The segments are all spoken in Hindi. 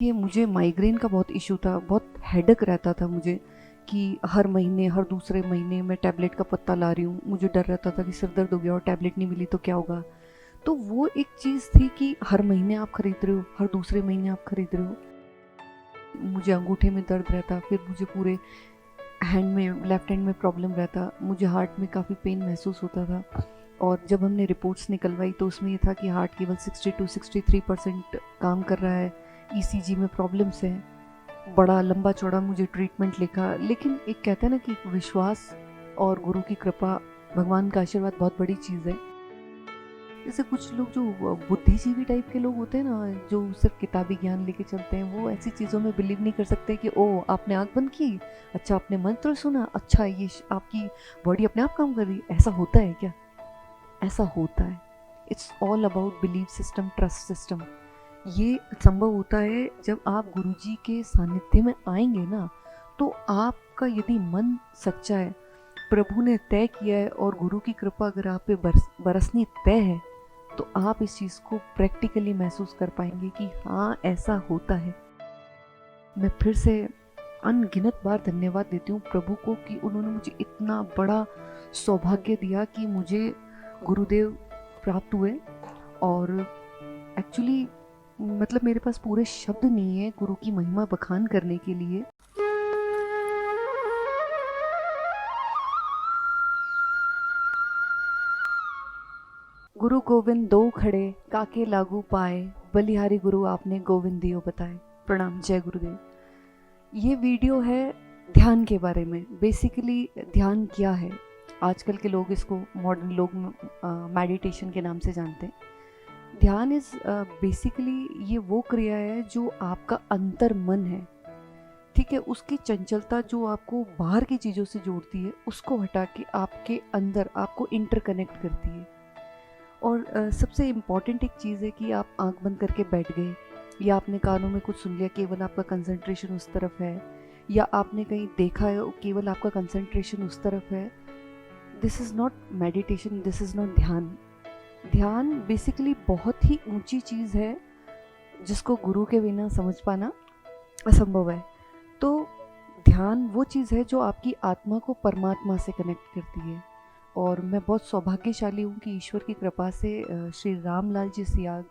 ये मुझे माइग्रेन का बहुत इशू था, बहुत हेडेक रहता था मुझे कि हर महीने, हर दूसरे महीने मैं टैबलेट का पत्ता ला रही हूँ। मुझे डर रहता था कि सिर दर्द हो गया और टैबलेट नहीं मिली तो क्या होगा। तो वो एक चीज़ थी कि हर महीने आप खरीद रहे हो, हर दूसरे महीने आप खरीद रहे हो। मुझे अंगूठे में दर्द रहता, फिर मुझे पूरे हैंड में, लेफ्ट हैंड में प्रॉब्लम रहता, मुझे हार्ट में काफ़ी पेन महसूस होता था। और जब हमने रिपोर्ट्स निकलवाई तो उसमें ये था कि हार्ट केवल 60 to 63% काम कर रहा है, ईसीजी में प्रॉब्लम्स हैं। बड़ा लंबा चौड़ा मुझे ट्रीटमेंट लिखा, लेकिन एक कहते हैं ना कि विश्वास और गुरु की कृपा, भगवान का आशीर्वाद बहुत बड़ी चीज़ है। जैसे कुछ लोग जो बुद्धिजीवी टाइप के लोग होते हैं ना, जो सिर्फ किताबी ज्ञान लेके चलते हैं, वो ऐसी चीज़ों में बिलीव नहीं कर सकते कि ओ आपने आँख बंद की, अच्छा आपने मंत्र सुना, अच्छा ये आपकी बॉडी अपने आप काम कर रही है। ऐसा होता है क्या? ऐसा होता है। It's all about belief system, trust system. ये संभव होता है जब आप गुरुजी के सानिध्य में आएंगे ना, तो आपका यदि मन सच्चा है, प्रभु ने तय किया है और गुरु की कृपा अगर आप पे बरसनी तय है, तो आप इस चीज़ को प्रैक्टिकली महसूस कर पाएंगे कि हाँ ऐसा होता है। मैं फिर से अनगिनत बार धन्यवाद देती हूँ प्रभु को कि उन्होंने मुझे इतना बड़ा सौभाग्य दिया कि मुझे गुरुदेव प्राप्त हुए। और एक्चुअली मतलब मेरे पास पूरे शब्द नहीं है गुरु की महिमा बखान करने के लिए। गुरु गोविंद दो खड़े, काके लागू पाए, बलिहारी गुरु आपने गोविंद दियो बताए। प्रणाम, जय गुरुदेव। ये वीडियो है ध्यान के बारे में। बेसिकली ध्यान क्या है, आजकल के लोग इसको, मॉडर्न लोग मेडिटेशन के नाम से जानते हैं। ध्यान इज बेसिकली ये वो क्रिया है जो आपका अंतर मन है, ठीक है, उसकी चंचलता जो आपको बाहर की चीज़ों से जोड़ती है, उसको हटा के आपके अंदर आपको इंटरकनेक्ट करती है। और सबसे इम्पॉर्टेंट एक चीज़ है कि आप आंख बंद करके बैठ गए, या आपने कानों में कुछ सुन लिया, केवल आपका कंसंट्रेशन उस तरफ है, या आपने कहीं देखा है, केवल आपका कंसंट्रेशन उस तरफ है। This is not meditation, this is not ध्यान। ध्यान बेसिकली बहुत ही ऊंची चीज़ है जिसको गुरु के बिना समझ पाना असंभव है। तो ध्यान वो चीज़ है जो आपकी आत्मा को परमात्मा से कनेक्ट करती है। और मैं बहुत सौभाग्यशाली हूँ कि ईश्वर की कृपा से श्री रामलाल जी सियाग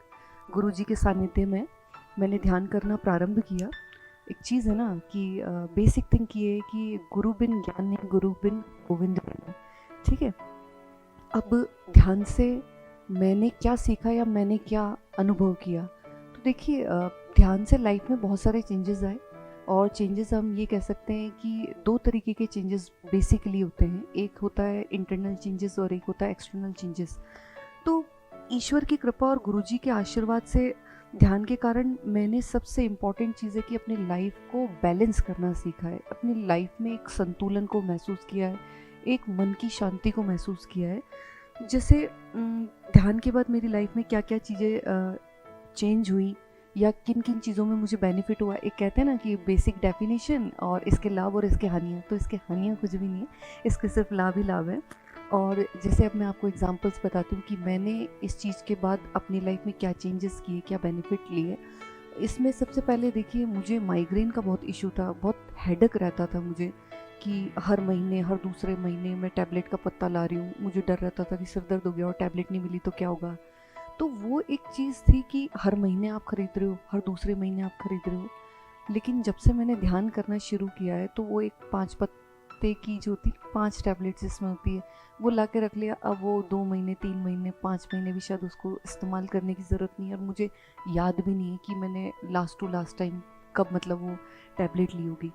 गुरु जी के सानिध्य में मैंने ध्यान करना प्रारंभ किया। एक चीज़ है ना कि बेसिक थिंग ये है कि गुरु बिन ज्ञान नहीं, गुरु बिन गोविंद बिन। ठीक है। अब ध्यान से मैंने क्या सीखा या मैंने क्या अनुभव किया, तो देखिए ध्यान से लाइफ में बहुत सारे चेंजेस आए। और चेंजेस हम ये कह सकते हैं कि दो तरीके के चेंजेस बेसिकली होते हैं, एक होता है इंटरनल चेंजेस और एक होता है एक्सटर्नल चेंजेस। तो ईश्वर की कृपा और गुरुजी के आशीर्वाद से ध्यान के कारण मैंने सबसे इम्पॉर्टेंट चीज़ है कि अपनी लाइफ को बैलेंस करना सीखा है, अपनी लाइफ में एक संतुलन को महसूस किया है, एक मन की शांति को महसूस किया है। जैसे ध्यान के बाद मेरी लाइफ में क्या क्या चीज़ें चेंज हुई या किन किन चीज़ों में मुझे बेनिफिट हुआ। एक कहते हैं ना कि बेसिक डेफिनेशन और इसके लाभ और इसके हानियाँ, तो इसके हानियाँ कुछ भी नहीं है, इसके सिर्फ लाभ ही लाभ है। और जैसे अब मैं आपको एग्जांपल्स बताती हूँ कि मैंने इस चीज़ के बाद अपनी लाइफ में क्या चेंजेस किए, क्या बेनिफिट लिए। इसमें सबसे पहले देखिए, मुझे माइग्रेन का बहुत इशू था, बहुत हेडेक रहता था मुझे कि हर महीने, हर दूसरे महीने मैं टैबलेट का पत्ता ला रही हूँ। मुझे डर रहता था कि सिर दर्द हो गया और टैबलेट नहीं मिली तो क्या होगा। तो वो एक चीज़ थी कि हर महीने आप खरीद रहे हो, हर दूसरे महीने आप खरीद रहे हो। लेकिन जब से मैंने ध्यान करना शुरू किया है, तो वो एक 5 पत्ते की जो होती है, 5 टैबलेट्स जिसमें होती है, वो ला के रख लिया। अब वो 2 महीने, 3 महीने, 5 महीने भी शायद उसको इस्तेमाल करने की ज़रूरत नहीं है। और मुझे याद भी नहीं है कि मैंने लास्ट टू लास्ट टाइम कब मतलब वो टैबलेट ली होगी।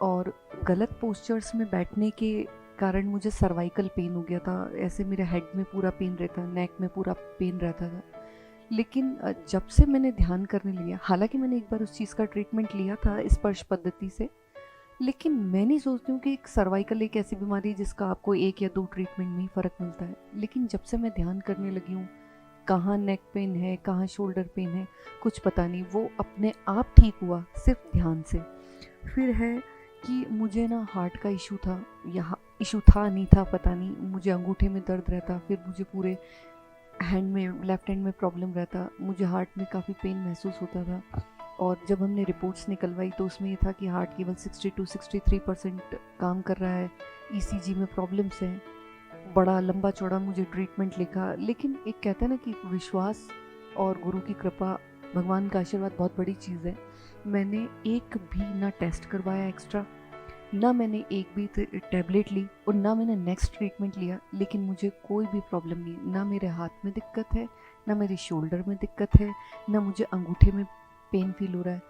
और गलत पोस्चर्स में बैठने के कारण मुझे सर्वाइकल पेन हो गया था, ऐसे मेरे हेड में पूरा पेन रहता, नेक में पूरा पेन रहता था। लेकिन जब से मैंने ध्यान करने लिया, हालांकि मैंने एक बार उस चीज़ का ट्रीटमेंट लिया था स्पर्श पद्धति से, लेकिन मैं नहीं सोचती हूँ कि एक सर्वाइकल एक ऐसी बीमारी है जिसका आपको 1 या 2 ट्रीटमेंट में ही फ़र्क मिलता है। लेकिन जब से मैं ध्यान करने लगी हूँ, कहाँ नेक पेन है, कहाँ शोल्डर पेन है, कुछ पता नहीं, वो अपने आप ठीक हुआ सिर्फ ध्यान से। फिर है कि मुझे ना हार्ट का इशू था, या इशू था नहीं था पता नहीं, मुझे अंगूठे में दर्द रहता, फिर मुझे पूरे हैंड में, लेफ्ट हैंड में प्रॉब्लम रहता, मुझे हार्ट में काफ़ी पेन महसूस होता था। और जब हमने रिपोर्ट्स निकलवाई तो उसमें ये था कि हार्ट केवल 60 to 63% काम कर रहा है, ईसीजी में प्रॉब्लम्स हैं। बड़ा लंबा चौड़ा मुझे ट्रीटमेंट लिखा, लेकिन एक कहता है ना कि विश्वास और गुरु की कृपा, भगवान का आशीर्वाद बहुत बड़ी चीज़ है। मैंने एक भी ना टेस्ट करवाया एक्स्ट्रा, ना मैंने एक भी टैबलेट ली और ना मैंने नेक्स्ट ट्रीटमेंट लिया, लेकिन मुझे कोई भी प्रॉब्लम नहीं है। ना मेरे हाथ में दिक्कत है, ना मेरे शोल्डर में दिक्कत है, ना मुझे अंगूठे में पेन फील हो रहा है।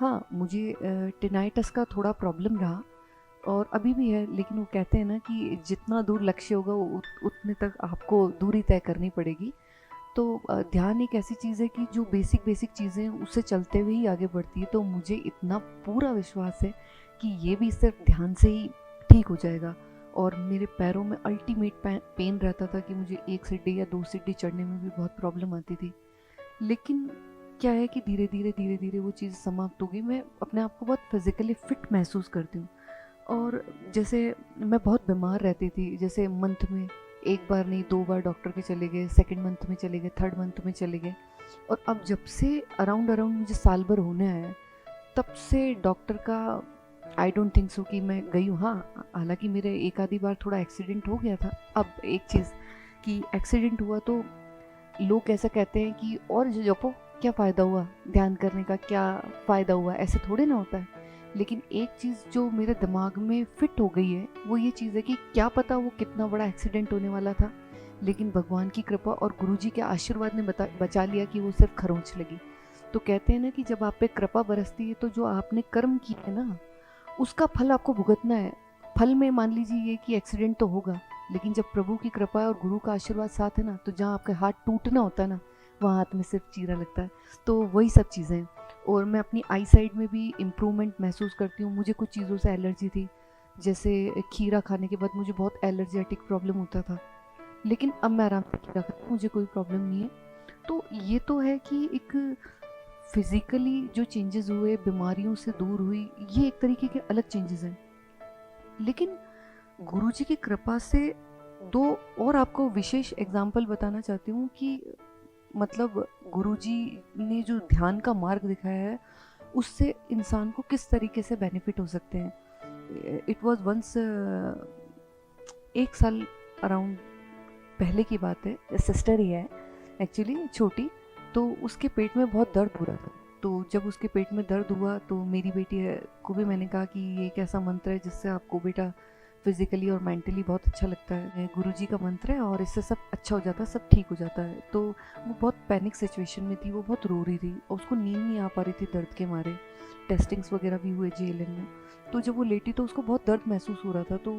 हाँ, मुझे टिनाइटस का थोड़ा प्रॉब्लम रहा और अभी भी है, लेकिन वो कहते हैं ना कि जितना दूर लक्ष्य होगा उतने तक आपको दूरी तय करनी पड़ेगी। तो ध्यान एक ऐसी चीज़ है कि जो बेसिक चीज़ें हैं उससे चलते हुए ही आगे बढ़ती है। तो मुझे इतना पूरा विश्वास है कि ये भी सिर्फ ध्यान से ही ठीक हो जाएगा। और मेरे पैरों में अल्टीमेट पेन रहता था कि मुझे 1 सीढ़ी या 2 सीढ़ी चढ़ने में भी बहुत प्रॉब्लम आती थी। लेकिन क्या है कि धीरे धीरे वो चीज़ समाप्त हो गई। मैं अपने आप को बहुत फिज़िकली फिट महसूस करती हूँ। और जैसे मैं बहुत बीमार रहती थी, जैसे मंथ में 1 बार नहीं 2 बार डॉक्टर के चले गए, सेकंड मंथ में चले गए, थर्ड मंथ में चले गए। और अब जब से अराउंड मुझे साल भर होने आया है, तब से डॉक्टर का आई डोंट थिंक सो कि मैं गई हूँ। हाँ, हालांकि मेरे एक आधी बार थोड़ा एक्सीडेंट हो गया था। अब एक चीज़ कि एक्सीडेंट हुआ तो लोग ऐसा कहते हैं कि और जपो, क्या फ़ायदा हुआ ध्यान करने का, क्या फ़ायदा हुआ, ऐसे थोड़े ना होता है। लेकिन एक चीज़ जो मेरे दिमाग में फिट हो गई है वो ये चीज़ है कि क्या पता वो कितना बड़ा एक्सीडेंट होने वाला था, लेकिन भगवान की कृपा और गुरुजी के आशीर्वाद ने बचा लिया कि वो सिर्फ खरोंच लगी। तो कहते हैं ना कि जब आप पे कृपा बरसती है तो जो आपने कर्म किए है ना, उसका फल आपको भुगतना है। फल में मान लीजिए ये कि एक्सीडेंट तो होगा, लेकिन जब प्रभु की कृपा और गुरु का आशीर्वाद साथ है ना, तो जहाँ आपका हाथ टूटना होता है ना, वहाँ हाथ में सिर्फ चीरा लगता है। तो वही सब चीज़ें हैं। और मैं अपनी आई साइड में भी इम्प्रूवमेंट महसूस करती हूँ। मुझे कुछ चीज़ों से एलर्जी थी, जैसे खीरा खाने के बाद मुझे बहुत एलर्जेटिक प्रॉब्लम होता था, लेकिन अब मैं आराम से खीरा खाती हूँ, मुझे कोई प्रॉब्लम नहीं है। तो ये तो है कि एक फिजिकली जो चेंजेस हुए, बीमारियों से दूर हुई, ये एक तरीके के अलग चेंजेस हैं। लेकिन गुरुजी की कृपा से दो और आपको विशेष एग्जाम्पल बताना चाहती हूँ कि मतलब गुरुजी ने जो ध्यान का मार्ग दिखाया है उससे इंसान को किस तरीके से बेनिफिट हो सकते हैं। इट वॉज वंस 1 साल अराउंड पहले की बात है, सिस्टर ही है एक्चुअली, छोटी। तो उसके पेट में बहुत दर्द हो रहा था। तो जब उसके पेट में दर्द हुआ तो मेरी बेटी को भी मैंने कहा कि ये एक ऐसा मंत्र है जिससे आपको बेटा फिजिकली और मेंटली बहुत अच्छा लगता है, गुरुजी का मंत्र है और इससे सब अच्छा हो जाता है, सब ठीक हो जाता है। तो वो बहुत पैनिक सिचुएशन में थी, वो बहुत रो रही थी और उसको नींद नहीं आ पा रही थी दर्द के मारे। टेस्टिंग्स वगैरह भी हुए जेएलएन में। तो जब वो लेटी तो उसको बहुत दर्द महसूस हो रहा था। तो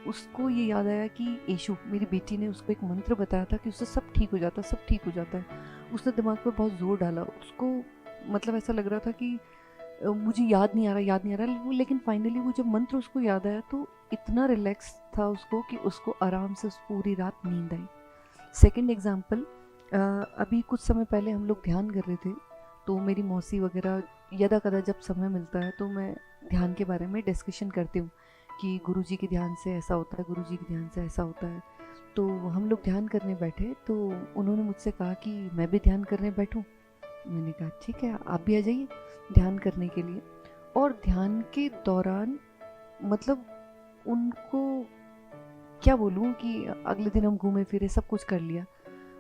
उसको ये याद आया कि यीशु, मेरी बेटी ने उसको एक मंत्र बताया था कि उससे सब ठीक हो जाता है, सब ठीक हो जाता है। उसने दिमाग पे बहुत जोर डाला। उसको मतलब ऐसा लग रहा था कि मुझे याद नहीं आ रहा, लेकिन फाइनली वो जब मंत्र उसको याद आया तो इतना रिलैक्स था उसको कि उसको आराम से उस पूरी रात नींद आई। सेकंड एग्जांपल, अभी कुछ समय पहले हम लोग ध्यान कर रहे थे, तो मेरी मौसी वगैरह यदा कदा जब समय मिलता है तो मैं ध्यान के बारे में डिस्कशन करती हूँ कि गुरुजी के ध्यान से ऐसा होता है, गुरुजी के ध्यान से ऐसा होता है। तो हम लोग ध्यान करने बैठे तो उन्होंने मुझसे कहा कि मैं भी ध्यान करने बैठूं। मैंने कहा ठीक है, आप भी आ जाइए ध्यान करने के लिए। और ध्यान के दौरान मतलब उनको क्या बोलूँ कि अगले दिन हम घूमे फिरे, सब कुछ कर लिया।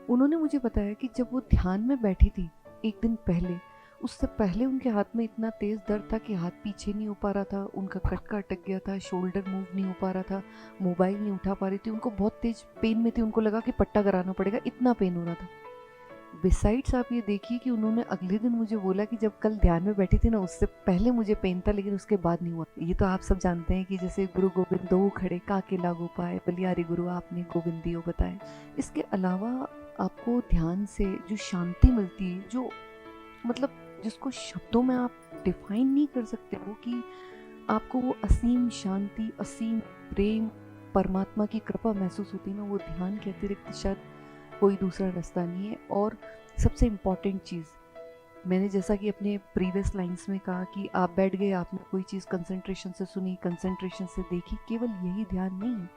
उन्होंने मुझे बताया कि जब वो ध्यान में बैठी थी एक दिन पहले, उससे पहले उनके हाथ में इतना तेज़ दर्द था कि हाथ पीछे नहीं हो पा रहा था, उनका कटका अटक गया था, शोल्डर मूव नहीं हो पा रहा था, मोबाइल नहीं उठा पा रही थी, उनको बहुत तेज पेन में थी, उनको लगा कि पट्टा कराना पड़ेगा, इतना पेन हो रहा था। बिसाइड्स आप ये देखिए कि उन्होंने अगले दिन मुझे बोला कि जब कल ध्यान में बैठी थी ना, उससे पहले मुझे पेन था लेकिन उसके बाद नहीं हुआ। ये तो आप सब जानते हैं कि जैसे गुरु गोविंद दो खड़े काके लागू पाए, बलिहारी गुरु आपने गोविंद दियो बताए। इसके अलावा आपको ध्यान से जो शांति मिलती है, जो मतलब जिसको शब्दों में आप डिफाइन नहीं कर सकते हो, कि आपको वो असीम शांति, असीम प्रेम, परमात्मा की कृपा महसूस होती है ना, वो ध्यान के अतिरिक्त शायद कोई दूसरा रास्ता नहीं है। और सबसे इम्पॉर्टेंट चीज़, मैंने जैसा कि अपने प्रीवियस लाइंस में कहा कि आप बैठ गए, आपने कोई चीज़ कंसंट्रेशन से सुनी, कंसंट्रेशन से देखी, केवल यही ध्यान नहीं है।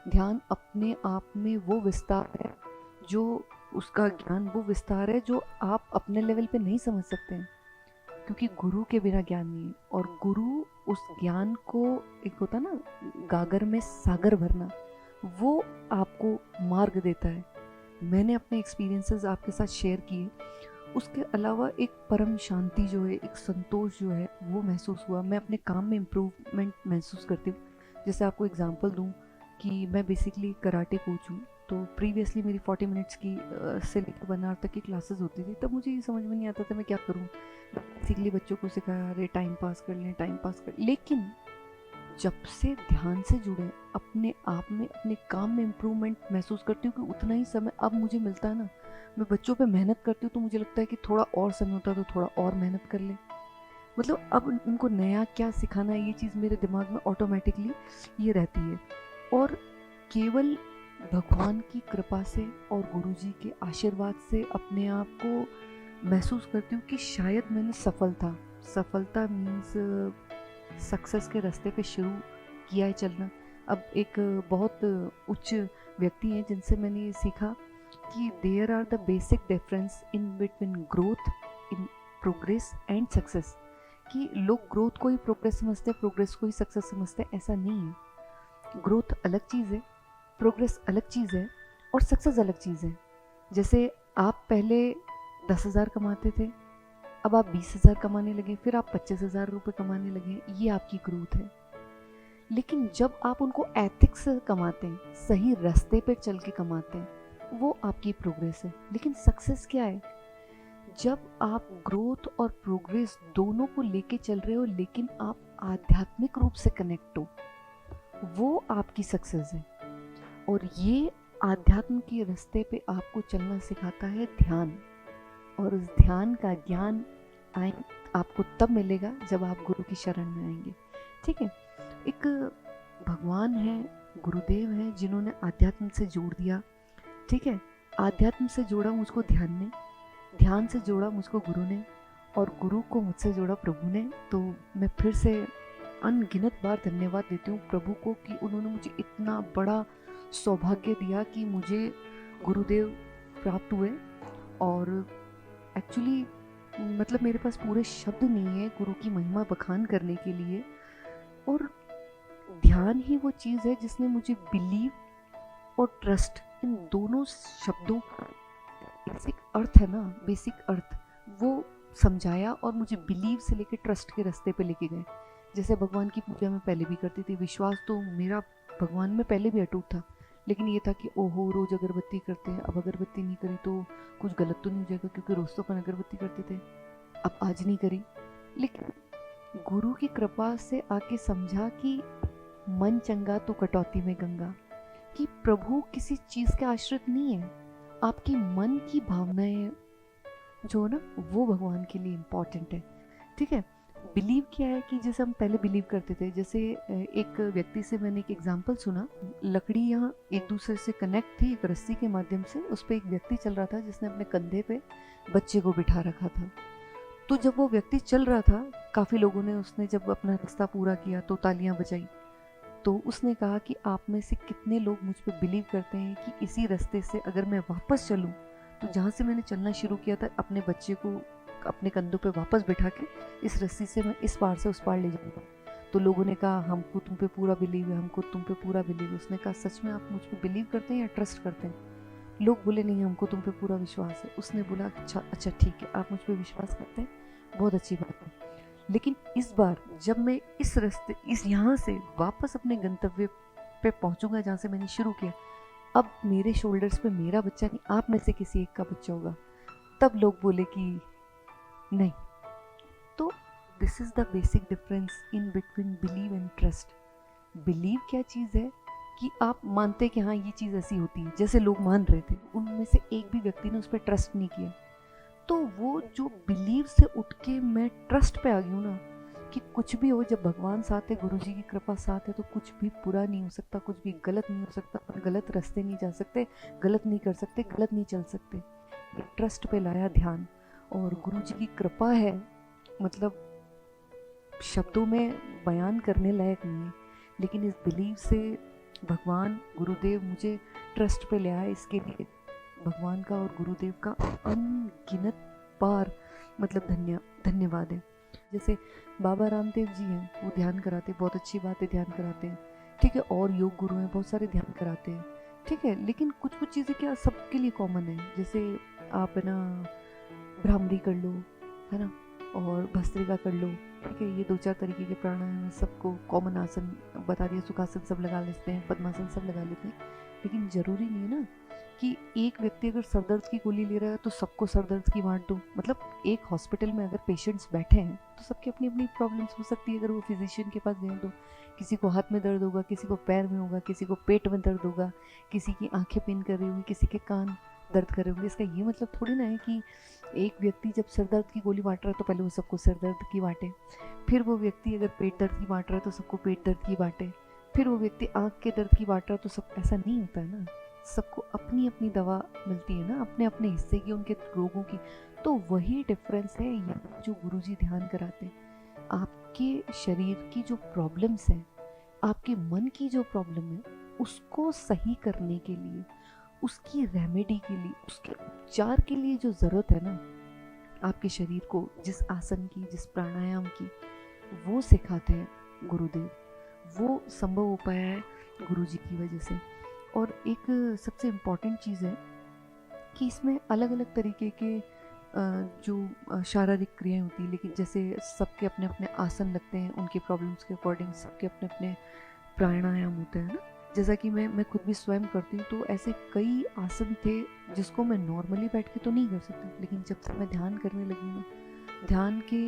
ध्यान अपने आप में वो विस्तार है, जो उसका ज्ञान वो विस्तार है जो आप अपने लेवल पे नहीं समझ सकते हैं। क्योंकि गुरु के बिना ज्ञान नहीं है, और गुरु उस ज्ञान को, एक होता ना गागर में सागर भरना, वो आपको मार्ग देता है। मैंने अपने एक्सपीरियंसेस आपके साथ शेयर किए, उसके अलावा एक परम शांति जो है, एक संतोष जो है वो महसूस हुआ। मैं अपने काम में इम्प्रूवमेंट महसूस करती हूँ। जैसे आपको एग्जांपल दूँ कि मैं बेसिकली कराटे कोच हूँ, तो प्रीवियसली मेरी 40 मिनट्स की से लेकर 1 आवर तक की क्लासेस होती थी। तब मुझे ये समझ में नहीं आता था मैं क्या करूँ। बेसिकली बच्चों को सिखाया, अरे टाइम पास कर लें, टाइम पास कर। लेकिन जब से ध्यान से जुड़े, अपने आप में, अपने काम में इम्प्रूवमेंट महसूस करती हूँ कि उतना ही समय अब मुझे मिलता है ना, मैं बच्चों पे मेहनत करती हूँ तो मुझे लगता है कि थोड़ा और समय होता तो थोड़ा और मेहनत कर ले। मतलब अब उनको नया क्या सिखाना है, ये चीज़ मेरे दिमाग में ऑटोमेटिकली ये रहती है। और केवल भगवान की कृपा से और गुरुजी के आशीर्वाद से अपने आप को महसूस करती हूँ कि शायद मैंने सफलता मीन्स सक्सेस के रास्ते पे शुरू किया है चलना। अब एक बहुत उच्च व्यक्ति हैं जिनसे मैंने ये सीखा कि there are the basic difference in between growth, in progress and success. कि लोग ग्रोथ को ही प्रोग्रेस समझते हैं, प्रोग्रेस को ही सक्सेस समझते हैं, ऐसा नहीं है। ग्रोथ अलग चीज़ है, प्रोग्रेस अलग चीज़ है, और सक्सेस अलग चीज़ है। जैसे आप पहले 10,000 कमाते थे, अब आप 20,000 कमाने लगे, फिर आप 25,000 रुपये कमाने लगे, ये आपकी ग्रोथ है। लेकिन जब आप उनको एथिक्स से कमाते हैं, सही रास्ते पर चल के कमाते हैं, वो आपकी प्रोग्रेस है। लेकिन सक्सेस क्या है? जब आप ग्रोथ और प्रोग्रेस दोनों को लेके चल रहे हो, लेकिन आप आध्यात्मिक रूप से कनेक्ट हो, वो आपकी सक्सेस है। और ये आध्यात्म के रास्ते पे आपको चलना सिखाता है ध्यान। और उस ध्यान का ज्ञान आपको तब मिलेगा जब आप गुरु की शरण में आएंगे। ठीक है, एक भगवान है, गुरुदेव हैं, जिन्होंने आध्यात्म से जोड़ दिया। ठीक है, आध्यात्म से जोड़ा मुझको ध्यान ने, ध्यान से जोड़ा मुझको गुरु ने, और गुरु को मुझसे जोड़ा प्रभु ने। तो मैं फिर से अनगिनत बार धन्यवाद देती हूँ प्रभु को कि उन्होंने मुझे इतना बड़ा सौभाग्य दिया कि मुझे गुरुदेव प्राप्त हुए। और एक्चुअली मतलब मेरे पास पूरे शब्द नहीं है गुरु की महिमा बखान करने के लिए। और ध्यान ही वो चीज़ है जिसने मुझे बिलीव और ट्रस्ट, इन दोनों शब्दों का बेसिक अर्थ है ना, बेसिक अर्थ वो समझाया, और मुझे बिलीव से लेके ट्रस्ट के रास्ते पे लेके गए। जैसे भगवान की पूजा मैं पहले भी करती थी, विश्वास तो मेरा भगवान में पहले भी अटूट था, लेकिन ये था कि ओहो रोज़ अगरबत्ती करते हैं, अब अगरबत्ती नहीं करी तो कुछ गलत तो नहीं हो जाएगा, क्योंकि रोज़ तो अपन अगरबत्ती करते थे, अब आज नहीं करी। लेकिन गुरु की कृपा से आके समझा कि मन चंगा तो कटौती में गंगा, कि प्रभु किसी चीज़ के आश्रित नहीं है। आपकी मन की भावनाएं जो ना, वो भगवान के लिए इम्पॉर्टेंट है। ठीक है, बिलीव क्या है कि जैसे हम पहले बिलीव करते थे, जैसे एक व्यक्ति से मैंने एक एग्जांपल सुना, लकड़ियाँ एक दूसरे से कनेक्ट थी एक रस्सी के माध्यम से, उस पर एक व्यक्ति चल रहा था जिसने अपने कंधे पे बच्चे को बिठा रखा था। तो जब वो व्यक्ति चल रहा था, काफ़ी लोगों ने, उसने जब अपना रास्ता पूरा किया तो तालियां बजाई। तो उसने कहा कि आप में से कितने लोग मुझ पर बिलीव करते हैं कि इसी रास्ते से अगर मैं वापस चलूं, तो जहाँ से मैंने चलना शुरू किया था, अपने बच्चे को अपने कंधों पे वापस बिठा के इस रस्सी से मैं इस पार से उस पार ले जाऊंगा। तो लोगों ने कहा हमको तुम पे पूरा बिलीव है, हमको तुम पे पूरा बिलीव है। उसने कहा सच में आप मुझ पे बिलीव करते हैं या ट्रस्ट करते हैं? लोग बोले नहीं, हमको तुम पे पूरा विश्वास है। उसने बोला अच्छा ठीक है, आप मुझ पे विश्वास करते हैं, बहुत अच्छी बात है। लेकिन इस बार जब मैं इस रास्ते, इस यहाँ से वापस अपने गंतव्य पे पहुँचूंगा जहाँ से मैंने शुरू किया, अब मेरे शोल्डर्स पे मेरा बच्चा नहीं, आप में से किसी एक का बच्चा होगा। तब लोग बोले कि नहीं। तो this is the basic difference in between believe and trust. Believe क्या चीज़ है कि आप मानते कि हाँ ये चीज़ ऐसी होती है, जैसे लोग मान रहे थे, उनमें से एक भी व्यक्ति ने उस पर ट्रस्ट नहीं किया। तो वो जो बिलीव से उठ के मैं ट्रस्ट पे आ गई हूँ ना, कि कुछ भी हो, जब भगवान साथ है, गुरु जी की कृपा साथ है, तो कुछ भी बुरा नहीं हो सकता, कुछ भी गलत नहीं हो सकता, गलत रास्ते नहीं जा सकते, गलत नहीं कर सकते, गलत नहीं चल सकते। ट्रस्ट पे लाया ध्यान, और गुरु जी की कृपा है, मतलब शब्दों में बयान करने लायक नहीं है। लेकिन इस बिलीव से भगवान गुरुदेव मुझे ट्रस्ट पे ले आए, इसके लिए भगवान का और गुरुदेव का अनगिनत बार मतलब धन्यवाद है। जैसे बाबा रामदेव जी हैं, वो ध्यान कराते, बहुत अच्छी बात है, ध्यान कराते हैं, ठीक है। और योग गुरु हैं, बहुत सारे ध्यान कराते हैं, ठीक है। लेकिन कुछ कुछ चीज़ें क्या सबके लिए कॉमन है, जैसे आप है ना भ्रामरी कर लो, है ना, और भस्त्रिका कर लो, ठीक है। ये 2-4 तरीके के प्राणायाम है, सबको कॉमन आसन बता दिया, सुखासन सब लगा लेते हैं, पद्मासन सब लगा लेते हैं। लेकिन ज़रूरी नहीं है ना कि एक व्यक्ति अगर सर दर्द की गोली ले रहा है तो सबको सर दर्द की बांट दो। मतलब एक हॉस्पिटल में अगर पेशेंट्स बैठे हैं तो सबकी अपनी अपनी प्रॉब्लम्स हो सकती है। अगर वो फिजिशियन के पास गए तो किसी को हाथ में दर्द होगा, किसी को पैर में होगा, किसी को पेट में दर्द होगा, किसी की आंखें पेन कर रही होगी, किसी के कान दर्द कर रहे होंगे। इसका ये मतलब थोड़ी ना है कि एक व्यक्ति जब सर दर्द की गोली बांट रहा है तो पहले वो सबको सर दर्द की बांटे, फिर वो व्यक्ति अगर पेट दर्द की बांट रहा है तो सबको पेट दर्द की बांटे, फिर वो व्यक्ति आँख के दर्द की बांट रहा है तो सब। ऐसा नहीं होता है ना। सबको अपनी अपनी दवा मिलती है ना, अपने अपने हिस्से की, उनके रोगों की। तो वही डिफरेंस है ये जो गुरुजी ध्यान कराते हैं। आपके शरीर की जो प्रॉब्लम्स हैं, आपके मन की जो प्रॉब्लम है, उसको सही करने के लिए, उसकी रेमेडी के लिए, उसके उपचार के लिए जो ज़रूरत है ना, आपके शरीर को जिस आसन की, जिस प्राणायाम की, वो सिखाते हैं गुरुदेव। वो संभव हो पाया है गुरुजी की वजह से। और एक सबसे इम्पॉर्टेंट चीज़ है कि इसमें अलग अलग तरीके के जो शारीरिक क्रियाएं होती है, लेकिन जैसे सबके अपने अपने आसन लगते हैं, उनके प्रॉब्लम्स के अकॉर्डिंग सबके अपने अपने प्राणायाम होते हैं ना। जैसा कि मैं खुद भी स्वयं करती हूँ, तो ऐसे कई आसन थे जिसको मैं नॉर्मली बैठ के तो नहीं कर सकती, लेकिन जब से मैं ध्यान करने लगी हूँ, ध्यान के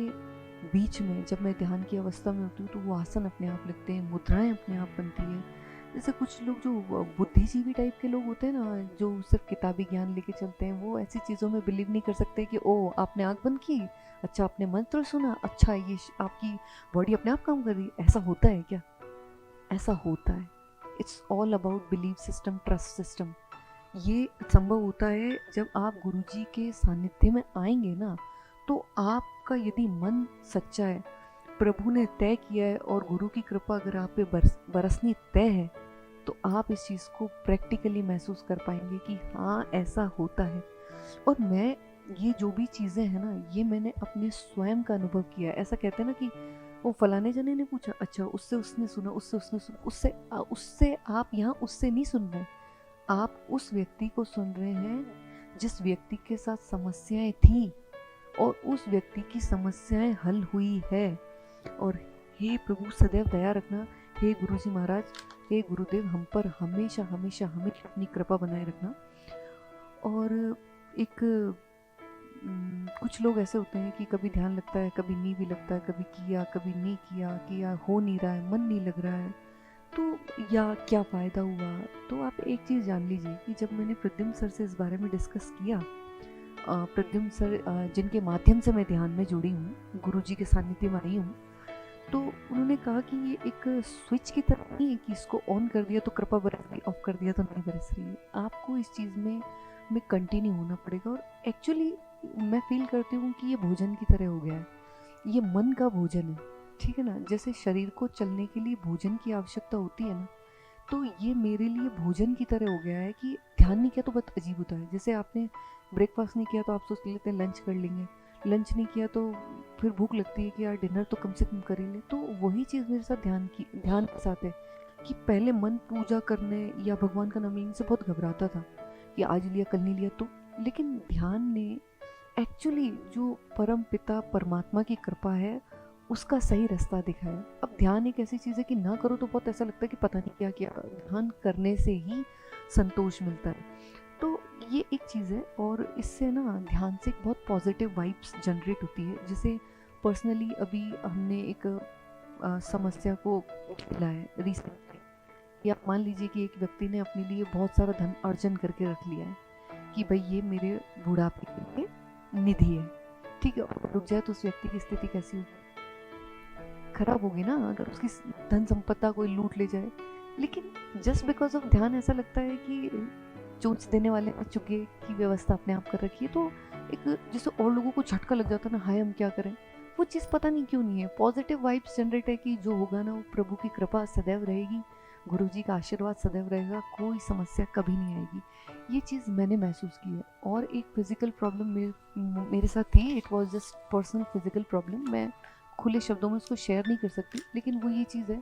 बीच में जब मैं ध्यान की अवस्था में होती हूँ तो वो आसन अपने आप लगते हैं, मुद्राएं अपने आप बनती है। जैसे कुछ लोग जो बुद्धिजीवी टाइप के लोग होते हैं ना, जो सिर्फ किताबी ज्ञान लेके चलते हैं, वो ऐसी चीज़ों में बिलीव नहीं कर सकते कि ओ आपने आँख बंद की, अच्छा आपने मंत्र सुना, अच्छा ये आपकी बॉडी अपने आप काम कर रही है। ऐसा होता है क्या? ऐसा होता है। It's all about believe system, trust system. ये संभव होता है जब आप गुरुजी के सानिध्य में आएंगे ना, तो आपका यदि मन सच्चा है, प्रभु ने तय किया है और गुरु की कृपा अगर आप पे बरसनी तय है, तो आप इस चीज़ को प्रैक्टिकली महसूस कर पाएंगे कि हाँ ऐसा होता है। और मैं ये जो भी चीज़ें हैं ना, ये मैंने अपने स्वयं का अनुभव किया है। ऐसा कहते हैं ना कि वो फलाने जने ने पूछा, अच्छा उससे उसने सुना, उससे उसने सुना, उससे आप यहाँ उससे नहीं सुन रहे, आप उस व्यक्ति को सुन रहे हैं जिस व्यक्ति के साथ समस्याएं थी और उस व्यक्ति की समस्याएं हल हुई है। और हे प्रभु सदैव दया रखना, हे गुरुजी महाराज, हे गुरुदेव, हम पर हमेशा हमेशा हमेशा अपनी कृपा बनाए रखना। और एक कुछ लोग ऐसे होते हैं कि कभी ध्यान लगता है, कभी नहीं भी लगता है, कभी किया कभी नहीं किया हो नहीं रहा है, मन नहीं लग रहा है, तो या क्या फ़ायदा हुआ। तो आप एक चीज़ जान लीजिए कि जब मैंने प्रद्युम्न सर से इस बारे में डिस्कस किया, प्रद्युम्न सर जिनके माध्यम से मैं ध्यान में जुड़ी हूँ, गुरुजी के सानिध्य में आई हूँ, तो उन्होंने कहा कि ये एक स्विच की तरह नहीं है कि इसको ऑन कर दिया तो कृपा बरस रही, ऑफ कर दिया तो नहीं बरस रही है। आपको इस चीज़ में कंटिन्यू होना पड़ेगा। और एक्चुअली मैं फील करती हूँ कि ये भोजन की तरह हो गया है, ये मन का भोजन है, ठीक है ना। जैसे शरीर को चलने के लिए भोजन की आवश्यकता होती है ना, तो ये मेरे लिए भोजन की तरह हो गया है कि ध्यान नहीं किया तो बहुत अजीब होता है। जैसे आपने ब्रेकफास्ट नहीं किया तो आप सोच लेते हैं लंच कर लेंगे, लंच नहीं किया तो फिर भूख लगती है कि यार डिनर तो कम से कम कर ही ले। तो वही चीज़ मेरे साथ ध्यान के साथ है कि पहले मन पूजा करने या भगवान का नाम लेने से बहुत घबराता था कि आज लिया कल नहीं लिया, तो लेकिन ध्यान ने एक्चुअली जो परम पिता परमात्मा की कृपा है उसका सही रास्ता दिखाया। अब ध्यान एक ऐसी चीज़ है कि ना करो तो बहुत ऐसा लगता है कि पता नहीं क्या किया, ध्यान करने से ही संतोष मिलता है। तो ये एक चीज़ है। और इससे ना ध्यान से एक बहुत पॉजिटिव वाइब्स जनरेट होती है। जैसे पर्सनली अभी हमने एक समस्या को झेला है रिसेंटली, या मान लीजिए कि एक व्यक्ति ने अपने लिए बहुत सारा धन अर्जन करके रख लिया है कि भाई ये मेरे बुढ़ापे के लिए निधि है, ठीक है। और रुक जाए तो उस व्यक्ति की स्थिति कैसी होगी, खराब होगी ना, अगर उसकी धन संपदा कोई लूट ले जाए। लेकिन जस्ट बिकॉज ऑफ ध्यान ऐसा लगता है कि चोंच देने वाले ने चुगे की व्यवस्था अपने आप कर रखी है, तो एक जैसे और लोगों को झटका लग जाता है ना, हाय हम क्या करें, वो चीज़ पता नहीं क्यों नहीं है। पॉजिटिव वाइब्स जनरेट है कि जो होगा ना वो प्रभु की कृपा सदैव रहेगी, गुरुजी का आशीर्वाद सदैव रहेगा, कोई समस्या कभी नहीं आएगी। ये चीज़ मैंने महसूस की है। और एक फिजिकल प्रॉब्लम मेरे साथ थी, it was just personal physical problem. मैं खुले शब्दों में उसको शेयर नहीं कर सकती, लेकिन वो ये चीज़ है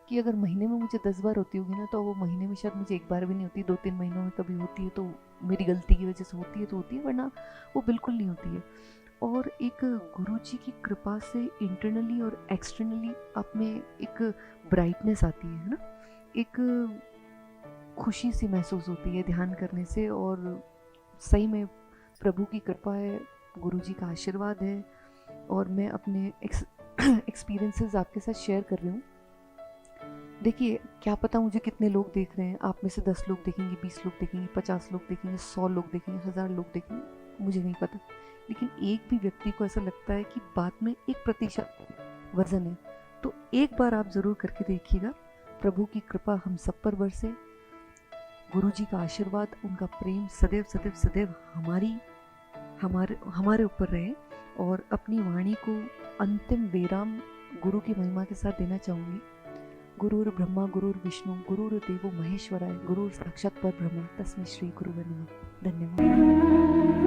कि अगर महीने में मुझे 10 बार होती होगी ना, तो वो महीने में शायद मुझे एक बार भी नहीं होती, 2-3 महीनों में कभी होती है तो मेरी गलती की वजह से होती है तो होती है, वरना वो बिल्कुल नहीं होती है। और एक गुरुजी की कृपा से इंटरनली और एक्सटर्नली आप में एक ब्राइटनेस आती है ना, एक खुशी सी महसूस होती है ध्यान करने से। और सही में प्रभु की कृपा है, गुरुजी का आशीर्वाद है, और मैं अपने एक्सपीरियंसेस आपके साथ शेयर कर रही हूँ। देखिए, क्या पता मुझे कितने लोग देख रहे हैं, आप में से 10 लोग देखेंगे, 20 लोग देखेंगे, 50 लोग देखेंगे, 100 लोग देखेंगे, 1000 लोग देखेंगे, मुझे नहीं पता। लेकिन एक भी व्यक्ति को ऐसा लगता है कि बात में 1% वजन है, तो एक बार आप ज़रूर करके देखिएगा। प्रभु की कृपा हम सब पर बरसे, गुरु जी का आशीर्वाद, उनका प्रेम सदैव सदैव सदैव हमारे ऊपर रहे। और अपनी वाणी को अंतिम विराम गुरु की महिमा के साथ देना चाहूँगी। गुरुर् ब्रह्मा गुरुर् विष्णु गुरुर्देवो महेश्वराय गुरुर् साक्षात् परब्रह्म तस्मै श्री गुरुवे नमः। धन्यवाद।